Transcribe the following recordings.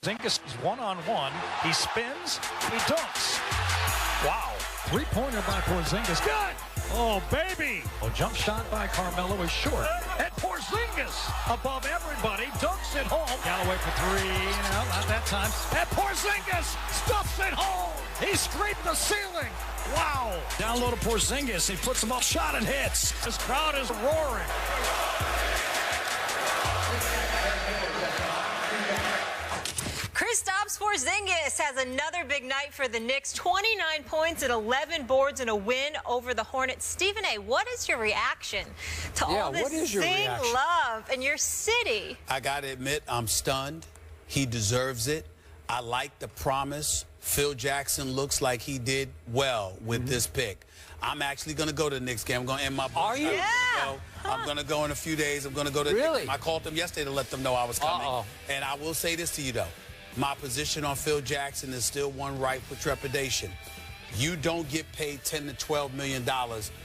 Porzingis is one-on-one. He spins. He dunks. Wow. Three-pointer by Porzingis. Good. Oh, baby. Oh, jump shot by Carmelo is short. And Porzingis above everybody. Dunks it home. Galloway for three. No, not that time. And Porzingis stuffs it home. He scraped the ceiling. Wow. Down low to Porzingis. He puts the ball shot and hits. This crowd is roaring. Kristaps Porzingis has another big night for the Knicks. 29 points and 11 boards in a win over the Hornets. Stephen A., what is your reaction to all this sing love in your city? I got to admit, I'm stunned. He deserves it. I like the promise. Phil Jackson looks like he did well with this pick. I'm actually going to go to the Knicks game. I'm going to end my book. Are you? I'm going to go in a few days. I'm going to go to Really? I called them yesterday to let them know I was coming. And I will say this to you, though. My position on Phil Jackson is still one ripe for trepidation. You don't get paid $10 to $12 million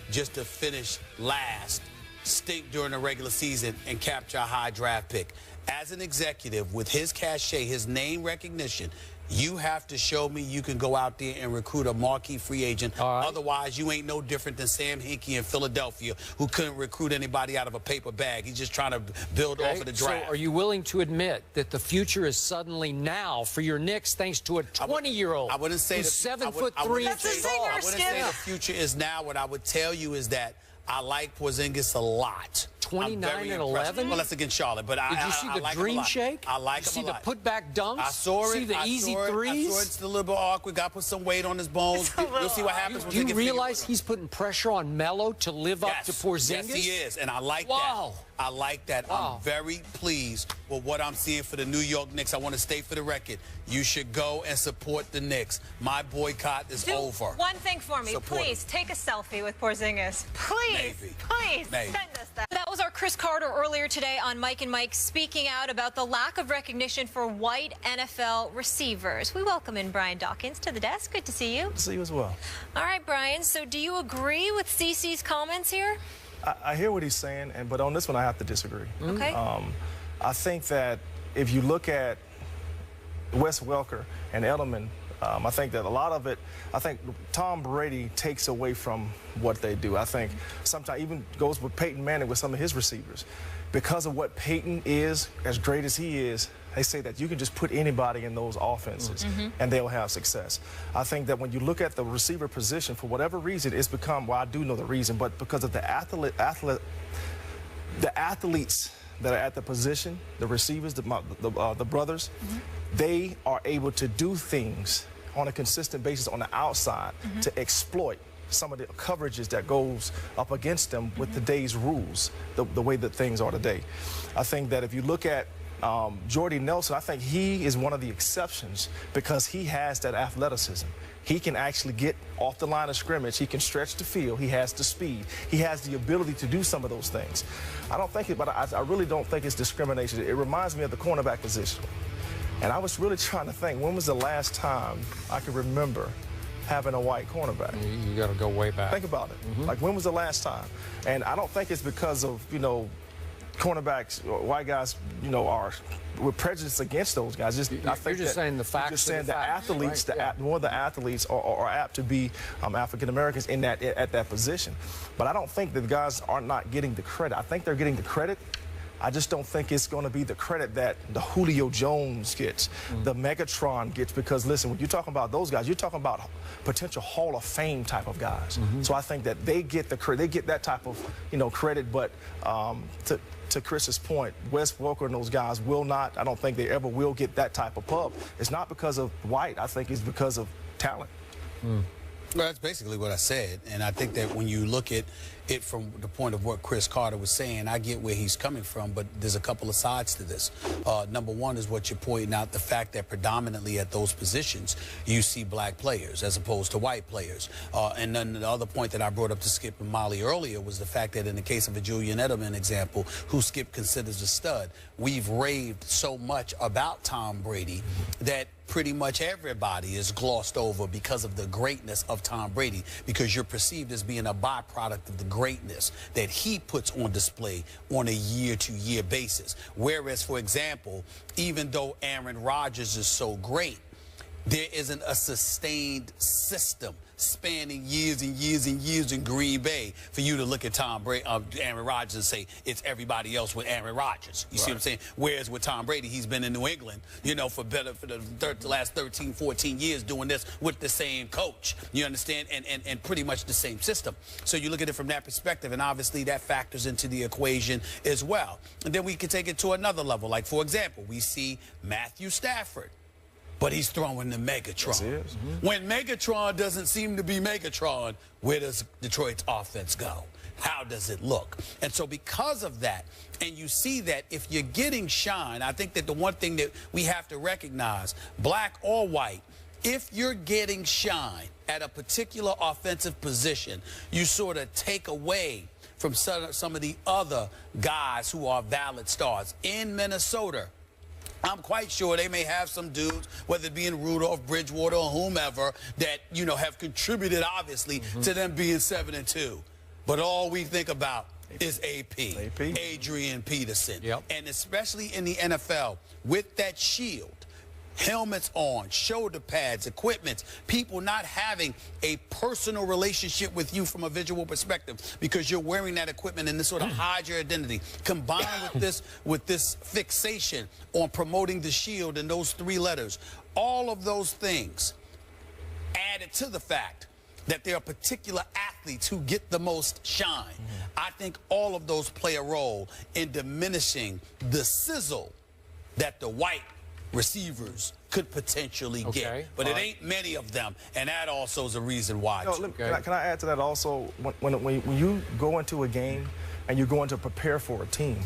just to finish last, stink during the regular season, and capture a high draft pick. As an executive, with his cachet, his name recognition, you have to show me you can go out there and recruit a marquee free agent. Otherwise, you ain't no different than Sam Hinkie in Philadelphia, who couldn't recruit anybody out of a paper bag. He's just trying to build off of the draft. So are you willing to admit that the future is suddenly now for your Knicks thanks to a 20-year-old I wouldn't say who's 7'3" I wouldn't tall? say the future is now. What I would tell you is that I like Porzingis a lot. 29 and 11? Well, that's against Charlotte, but Did you see the like dream shake? I like him a lot. See the putback dunks? I saw it. See the easy threes? I saw it's a little bit awkward. Got to put some weight on his bones. You'll see what happens. Do you realize he's putting pressure on Melo to live up to Porzingis? Yes, he is, and I like that. I like that. I'm very pleased with what I'm seeing for the New York Knicks. I want to state for the record, you should go and support the Knicks. My boycott is over. One thing for me, please take a selfie with Porzingis. Please, please send us that. That was our Chris Carter earlier today on Mike and Mike, speaking out about the lack of recognition for white NFL receivers. We welcome in Brian Dawkins to the desk. Good to see you. Good to see you as well. All right, Brian, so do you agree with CeCe's comments here? I hear what he's saying, but on this one I have to disagree. Okay. I think that if you look at Wes Welker and Edelman, I think that a lot of it, I think Tom Brady takes away from what they do. I think sometimes even goes with Peyton Manning with some of his receivers. Because of what Peyton is, as great as he is, they say that you can just put anybody in those offenses and they'll have success. I think that when you look at the receiver position, for whatever reason, it's become, well, I do know the reason, but because of the athletes that are at the position, the receivers, the brothers, they are able to do things on a consistent basis on the outside to exploit some of the coverages that goes up against them with today's rules, the way that things are today. I think that if you look at Jordy Nelson, I think he is one of the exceptions because he has that athleticism. He can actually get off the line of scrimmage. He can stretch the field. He has the speed. He has the ability to do some of those things. I don't think it, but I really don't think it's discrimination. It reminds me of the cornerback position. And I was really trying to think, when was the last time I can remember having a white cornerback? You got to go way back. Think about it. Like, when was the last time? And I don't think it's because of, you know, cornerbacks, white guys, you know, we're prejudiced against those guys. You're just saying the facts. Just saying the athletes, right? more of the athletes are apt to be African Americans at that position. But I don't think that the guys are not getting the credit. I think they're getting the credit. I just don't think it's going to be the credit that the Julio Jones gets, the Megatron gets, because listen, when you're talking about those guys, you're talking about potential Hall of Fame type of guys. So I think that they get the credit, they get that type of, you know, credit. But to Chris's point, Wes Welker and those guys will not. I don't think they ever will get that type of pub. It's not because of white. I think it's because of talent. Well, that's basically what I said, and I think that when you look at it from the point of what Chris Carter was saying, I get where he's coming from, but there's a couple of sides to this. Number one is what you're pointing out, the fact that predominantly at those positions, you see black players as opposed to white players. And then the other point that I brought up to Skip and Molly earlier was the fact that in the case of a Julian Edelman example, who Skip considers a stud, we've raved so much about Tom Brady that pretty much everybody is glossed over because of the greatness of Tom Brady, because you're perceived as being a byproduct of the greatness that he puts on display on a year-to-year basis. Whereas, for example, even though Aaron Rodgers is so great, there isn't a sustained system spanning years and years and years in Green Bay for you to look at Aaron Rodgers and say it's everybody else with Aaron Rodgers. You see what I'm saying? Whereas with Tom Brady, he's been in New England, you know, for the last 13, 14 years doing this with the same coach. You understand? And pretty much the same system. So you look at it from that perspective, and obviously that factors into the equation as well. And then we can take it to another level. Like, for example, we see Matthew Stafford. But he's throwing the Megatron. Yes, he is. When Megatron doesn't seem to be Megatron, where does Detroit's offense go? How does it look? And so because of that, and you see that if you're getting shine, I think that the one thing that we have to recognize, black or white, if you're getting shine at a particular offensive position, you sort of take away from some of the other guys who are valid stars. In Minnesota, I'm quite sure they may have some dudes, whether it be in Rudolph, Bridgewater, or whomever, that, you know, have contributed, obviously, to them being 7-2. But all we think about is AP. Adrian Peterson. And especially in the NFL, with that shield, helmets on, shoulder pads, equipment, people not having a personal relationship with you from a visual perspective because you're wearing that equipment and this sort of hides your identity, combined with this fixation on promoting the shield and those 3 letters, all of those things added to the fact that there are particular athletes who get the most shine. I think all of those play a role in diminishing the sizzle that the white receivers could potentially get. But it ain't many of them, and that also is a reason why. Can I add to that also? When you go into a game and you're going to prepare for a team,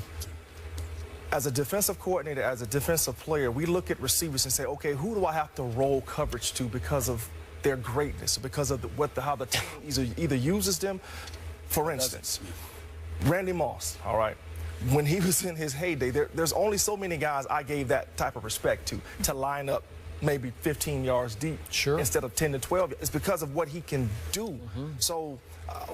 as a defensive coordinator, as a defensive player, we look at receivers and say, okay, who do I have to roll coverage to because of their greatness, because of how the team either uses them? For instance, Randy Moss, all right? When he was in his heyday, there's only so many guys I gave that type of respect to line up maybe 15 yards deep instead of 10 to 12. It's because of what he can do. So,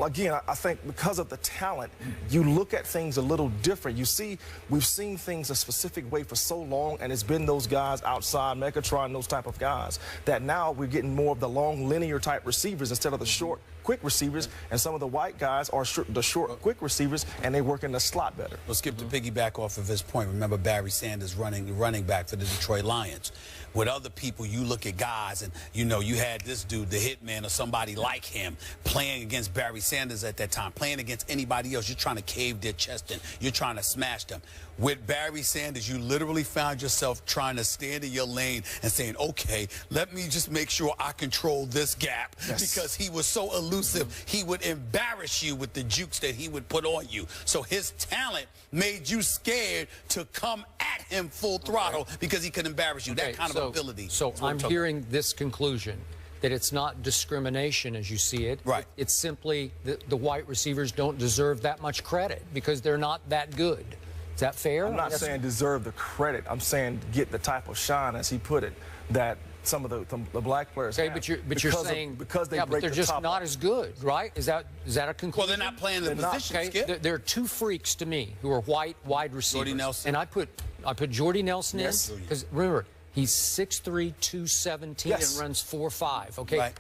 again, I think because of the talent, you look at things a little different. You see, we've seen things a specific way for so long, and it's been those guys outside, Megatron, those type of guys, that now we're getting more of the long, linear type receivers instead of the short, quick receivers, and some of the white guys are the short, quick receivers, and they work in the slot better. Well, Skip, to piggyback off of his point, remember Barry Sanders running back for the Detroit Lions. With other people, you look at guys, and, you know, you had this dude, the Hitman, or somebody like him, playing against Barry Sanders at that time, playing against anybody else. You're trying to cave their chest in. You're trying to smash them. With Barry Sanders, you literally found yourself trying to stand in your lane and saying, okay, let me just make sure I control this gap, because he was so elusive. He would embarrass you with the jukes that he would put on you. So his talent made you scared to come at him full throttle because he could embarrass you. That kind of ability. So I'm hearing this conclusion, that it's not discrimination as you see it. It's simply the white receivers don't deserve that much credit because they're not that good. Is that fair? I'm not saying deserve the credit. I'm saying get the type of shine, as he put it, that some of the black players have. But you're saying because they break but they're just not as good, right? Is that a conclusion? Well, they're not playing the position. Okay, there are 2 freaks to me who are white wide receivers. Jordy Nelson. And I put Jordy Nelson in because remember, he's 6'3", 217 and runs 4.5. Okay,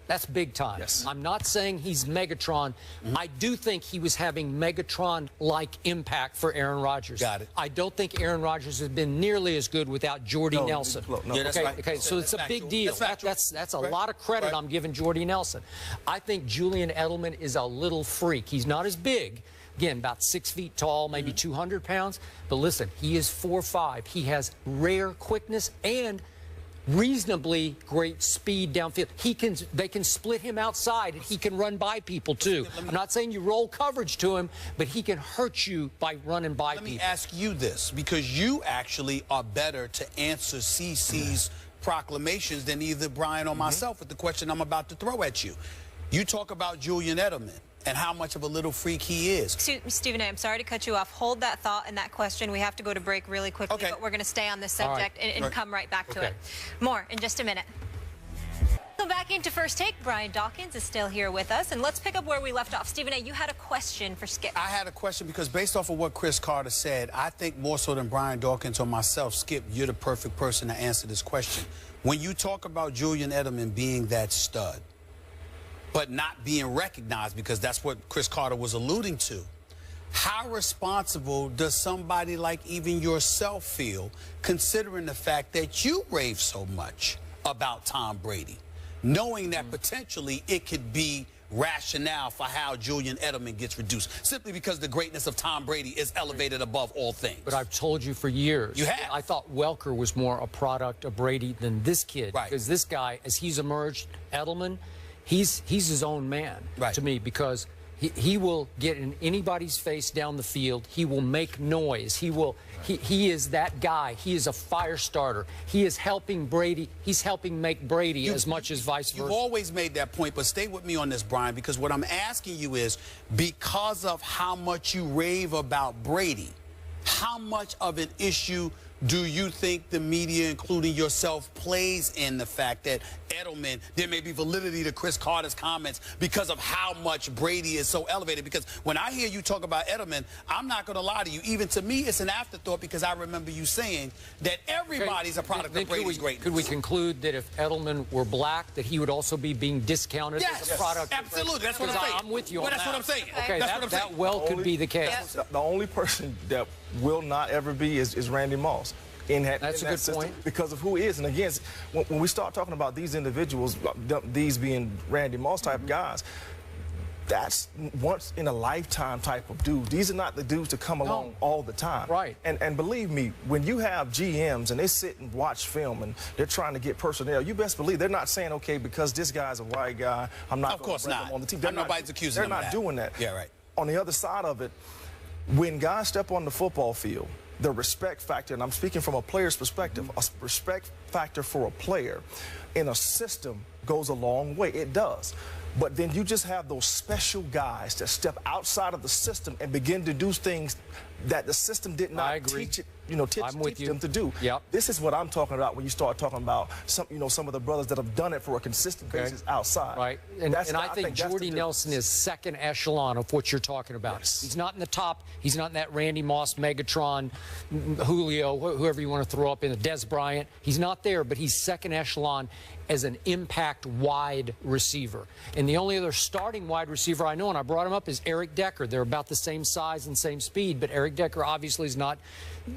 that's big time. I'm not saying he's Megatron. I do think he was having Megatron-like impact for Aaron Rodgers. I don't think Aaron Rodgers has been nearly as good without Jordy Nelson. Okay, so it's a big deal. That's a lot of credit I'm giving Jordy Nelson. I think Julian Edelman is a little freak. He's not as big. Again, about 6 feet tall, maybe 200 pounds. But listen, he is 4'5". He has rare quickness and reasonably great speed downfield. They can split him outside, and he can run by people too. I'm not saying you roll coverage to him, but he can hurt you by running by people. Let me ask you this, because you actually are better to answer CC's proclamations than either Brian or myself with the question I'm about to throw at you. You talk about Julian Edelman and how much of a little freak he is. Stephen A., I'm sorry to cut you off. Hold that thought and that question. We have to go to break really quickly, but we're going to stay on this subject and come right back to it. More in just a minute. The Welcome back into First Take. Brian Dawkins is still here with us, and let's pick up where we left off. Stephen A., you had a question for Skip. I had a question because based off of what Chris Carter said, I think more so than Brian Dawkins or myself, Skip, you're the perfect person to answer this question. When you talk about Julian Edelman being that stud, but not being recognized, because that's what Chris Carter was alluding to, how responsible does somebody like even yourself feel, considering the fact that you rave so much about Tom Brady, knowing that potentially it could be rationale for how Julian Edelman gets reduced, simply because the greatness of Tom Brady is elevated above all things? But I've told you for years. You have. I thought Welker was more a product of Brady than this kid. Right. Because this guy, as he's emerged, Edelman, he's his own man to me, because he will get in anybody's face down the field. He will make noise. He is that guy. He is a fire starter. He is helping Brady. He's helping make Brady as much as vice versa. You've always made that point, but stay with me on this, Brian, because what I'm asking you is, because of how much you rave about Brady, how much of an issue do you think the media, including yourself, plays in the fact that Edelman, there may be validity to Chris Carter's comments because of how much Brady is so elevated? Because when I hear you talk about Edelman, I'm not going to lie to you. Even to me, it's an afterthought, because I remember you saying that everybody's a product of Brady's greatness. Could we conclude that if Edelman were black, that he would also be being discounted as a product? Absolutely. That's what I'm saying. I'm with you on that's that. what I'm saying. Okay, that well could be the case. The only person that will not ever be is Randy Moss. That's a good point. Because of who he is. And again, when we start talking about these individuals, these being Randy Moss type guys, that's once in a lifetime type of dude. These are not the dudes to come along all the time. Right. And believe me, when you have GMs and they sit and watch film and they're trying to get personnel, you best believe they're not saying, okay, because this guy's a white guy, I'm not going to bring him on the team. Nobody's accusing them of that. They're not doing that. Yeah, right. On the other side of it, when guys step on the football field, the respect factor, and I'm speaking from a player's perspective, a respect factor for a player in a system goes a long way. It does. But then you just have those special guys that step outside of the system and begin to do things that the system did not teach it, teach them to do. Yep. This is what I'm talking about when you start talking about some of the brothers that have done it for a consistent basis outside. Right. And I think Jordy Nelson is second echelon of what you're talking about. Yes. He's not in the top. He's not in that Randy Moss, Megatron, Julio, whoever you want to throw up in, Des Bryant. He's not there, but he's second echelon as an impact wide receiver. And the only other starting wide receiver I know, and I brought him up, is Eric Decker. They're about the same size and same speed, but Eric Decker obviously is not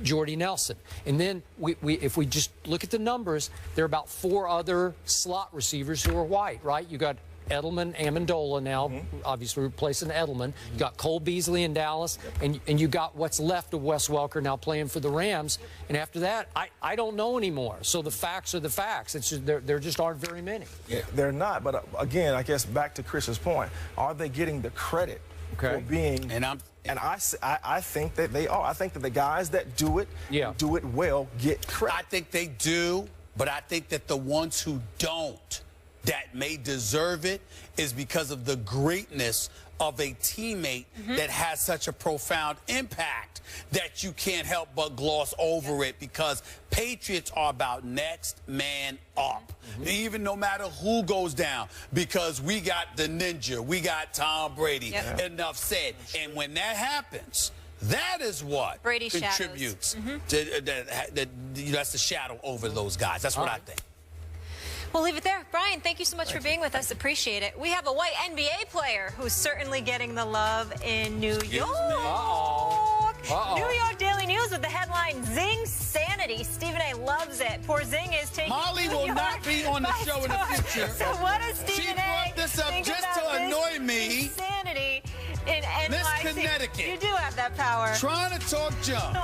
Jordy Nelson. And then if we just look at the numbers, there are about 4 other slot receivers who are white, right? You got Edelman, Amendola now, obviously replacing Edelman. You got Cole Beasley in Dallas, and you got what's left of Wes Welker now playing for the Rams. And after that, I don't know anymore. So the facts are the facts. It's just, there just aren't very many. Yeah. They're not. But again, I guess back to Chris's point, are they getting the credit for being? And I think that they are. I think that the guys that do it, do it well, get credit. I think they do, but I think that the ones who don't, that may deserve it, is because of the greatness of a teammate that has such a profound impact that you can't help but gloss over it, because Patriots are about next man up. Even no matter who goes down, because we got the ninja, we got Tom Brady. Enough said. And when that happens, that is what Brady contributes to that's the shadow over those guys. That's what I think. We'll leave it there. Brian, thank you so much for being with us. Appreciate it. We have a white NBA player who's certainly getting the love in New York. New York Daily News with the headline, Zing Sanity. Stephen A. loves it. Porzingis taking Molly will not be on the show in the future. So what does Stephen A. She brought this up just to annoy me. Sanity in NYC. Miss Connecticut. You do have that power. Trying to talk junk.